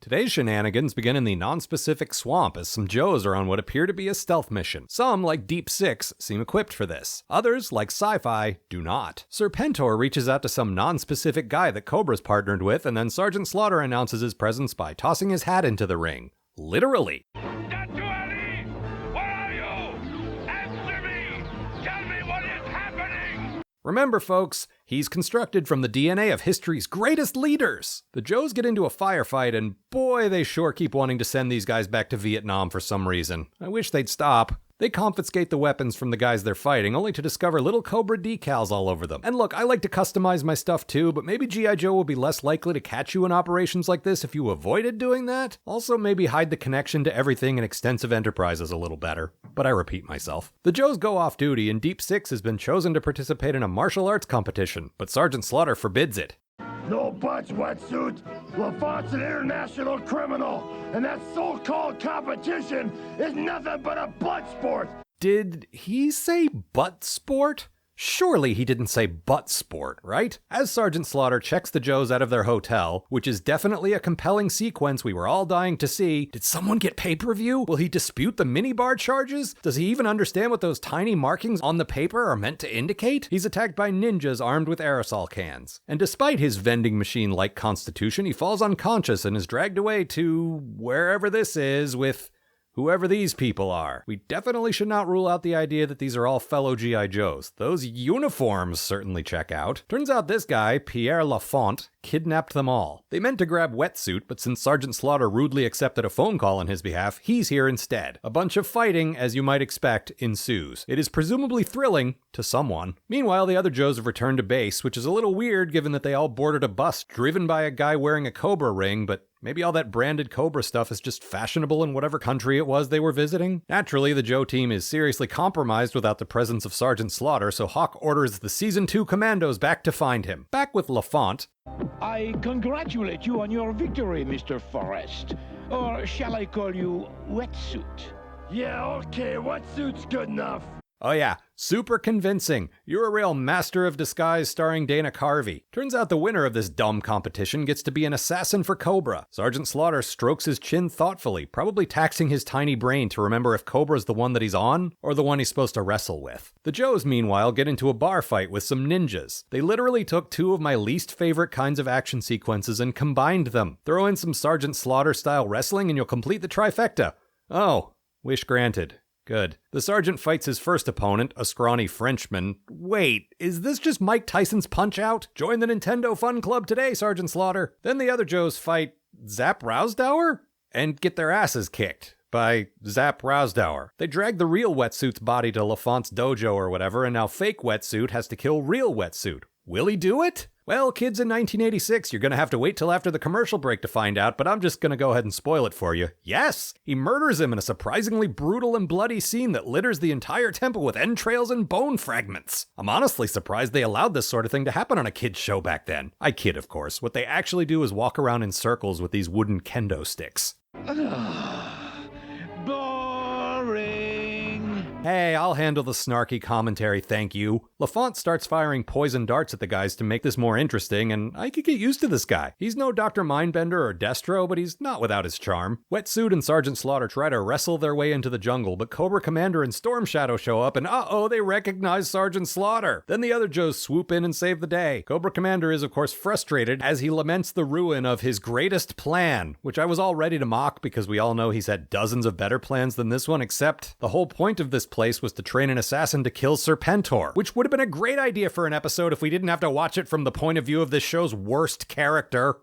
Today's shenanigans begin in the non-specific swamp as some Joes are on what appear to be a stealth mission. Some, like Deep Six, seem equipped for this. Others, like Sci-Fi, do not. Serpentor reaches out to some non-specific guy that Cobra's partnered with, and then Sergeant Slaughter announces his presence by tossing his hat into the ring. Literally. Remember, folks, he's constructed from the DNA of history's greatest leaders. The Joes get into a firefight, and boy, they sure keep wanting to send these guys back to Vietnam for some reason. I wish they'd stop. They confiscate the weapons from the guys they're fighting, only to discover little Cobra decals all over them. And look, I like to customize my stuff too, but maybe G.I. Joe will be less likely to catch you in operations like this if you avoided doing that. Also, maybe hide the connection to everything in extensive enterprises a little better. But I repeat myself. The Joes go off duty, and Deep Six has been chosen to participate in a martial arts competition, but Sergeant Slaughter forbids it. No budge, wetsuit. LaFont's an international criminal, and that so-called competition is nothing but a butt sport. Did he say butt sport? Surely he didn't say butt sport, right? As Sergeant Slaughter checks the Joes out of their hotel, which is definitely a compelling sequence we were all dying to see, did someone get pay-per-view? Will he dispute the minibar charges? Does he even understand what those tiny markings on the paper are meant to indicate? He's attacked by ninjas armed with aerosol cans. And despite his vending machine-like constitution, he falls unconscious and is dragged away to wherever this is with whoever these people are. We definitely should not rule out the idea that these are all fellow G.I. Joes. Those uniforms certainly check out. Turns out this guy, Pierre Lafont, kidnapped them all. They meant to grab Wetsuit, but since Sergeant Slaughter rudely accepted a phone call on his behalf, he's here instead. A bunch of fighting, as you might expect, ensues. It is presumably thrilling to someone. Meanwhile, the other Joes have returned to base, which is a little weird given that they all boarded a bus driven by a guy wearing a Cobra ring, but maybe all that branded Cobra stuff is just fashionable in whatever country it was they were visiting. Naturally, the Joe team is seriously compromised without the presence of Sergeant Slaughter, so Hawk orders the Season 2 commandos back to find him. Back with Lafont. I congratulate you on your victory, Mr. Forrest. Or shall I call you Wetsuit? Yeah, okay, wetsuit's good enough. Oh yeah, super convincing. You're a real master of disguise starring Dana Carvey. Turns out the winner of this dumb competition gets to be an assassin for Cobra. Sergeant Slaughter strokes his chin thoughtfully, probably taxing his tiny brain to remember if Cobra's the one that he's on, or the one he's supposed to wrestle with. The Joes, meanwhile, get into a bar fight with some ninjas. They literally took two of my least favorite kinds of action sequences and combined them. Throw in some Sergeant Slaughter-style wrestling and you'll complete the trifecta. Oh, wish granted. Good. The sergeant fights his first opponent, a scrawny Frenchman. Wait, is this just Mike Tyson's Punch-Out? Join the Nintendo Fun Club today, Sergeant Slaughter. Then the other Joes fight Zap Rousdower and get their asses kicked by Zap Rousdower. They drag the real Wetsuit's body to Lafont's dojo or whatever, and now fake Wetsuit has to kill real Wetsuit. Will he do it? Well, kids in 1986, you're going to have to wait till after the commercial break to find out, but I'm just going to go ahead and spoil it for you. Yes! He murders him in a surprisingly brutal and bloody scene that litters the entire temple with entrails and bone fragments. I'm honestly surprised they allowed this sort of thing to happen on a kid's show back then. I kid, of course. What they actually do is walk around in circles with these wooden kendo sticks. Boring. Hey, I'll handle the snarky commentary, thank you. Lafont starts firing poison darts at the guys to make this more interesting, and I could get used to this guy. He's no Dr. Mindbender or Destro, but he's not without his charm. Wetsuit and Sergeant Slaughter try to wrestle their way into the jungle, but Cobra Commander and Storm Shadow show up, and they recognize Sergeant Slaughter. Then the other Joes swoop in and save the day. Cobra Commander is, of course, frustrated as he laments the ruin of his greatest plan, which I was all ready to mock because we all know he's had dozens of better plans than this one, except the whole point of this place was to train an assassin to kill Serpentor, which would have been a great idea for an episode if we didn't have to watch it from the point of view of this show's worst character.